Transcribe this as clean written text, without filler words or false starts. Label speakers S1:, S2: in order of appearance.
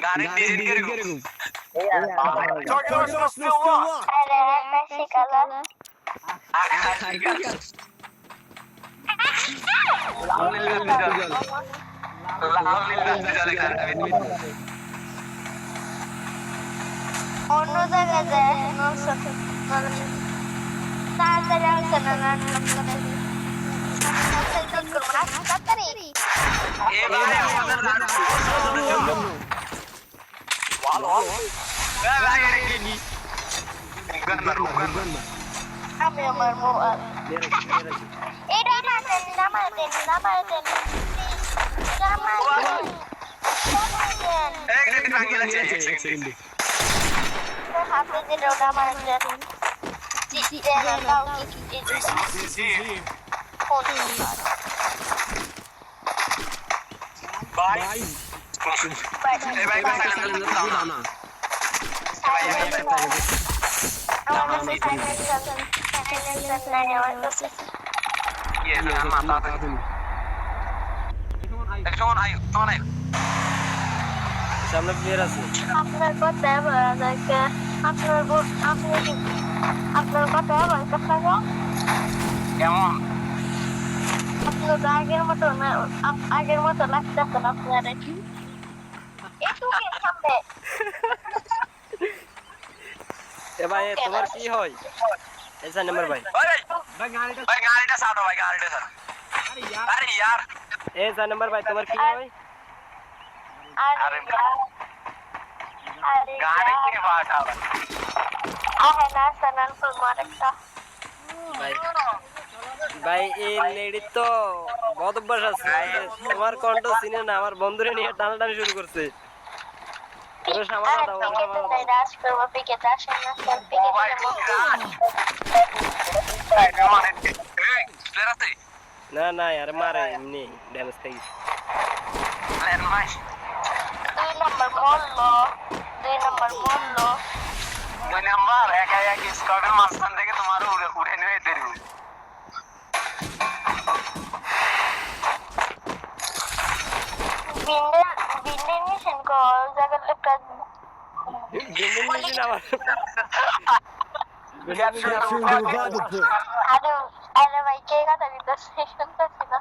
S1: গাড়ির ডিজাইন কিরকম?
S2: অন্য জায়গায় যায় তাড়াতাড়ি আসছে না তাড়াতাড়ি
S1: এবারে আমাদের
S2: আমি আমার মোবাইল এটা নামাতেন হাতে দিলেও নামাতেন
S3: সামনে প্লেয়ার আছে
S2: আপনার কথা আপনার কথা
S1: কেমন
S2: আপনার আগের মতো লাগতেছে না আপনার একটু সামনে
S3: এ ভাই তোমার কি হয় ऐसा नंबर भाई
S1: গাড়িটা ছাড়ো ভাই গাড়িটা ছাড়ো আরে यार
S3: ऐसा नंबर भाई তোমার কি হয়
S2: আরে
S1: গাড়ি কে বাটা
S2: আহে না সানান ফুল মারটা
S3: ভাই ভাই এই লেডি তো বহুত অভ্যাস আছে তোমার কণ্ঠ চিনে না আমার বন্ধুরে নিয়ে টানাটানি শুরু করছে পুরো সামানা দাও
S2: দাস করব পিকে দাস না সেলফি
S3: না না यार মারে এমনি ড্যামেজ খাই
S2: দুই নম্বর বললো
S1: একা এক স্কোয়াডের মাঝখান থেকে তোমার উড়ে নিয়ে যেতে দিব
S2: বিন্ডের মিশন কল জায়গার লোকটা
S3: বিল্ডিং মিশন আবার
S2: আরে ভাই কে কথা দিতেছে শুনতেছি না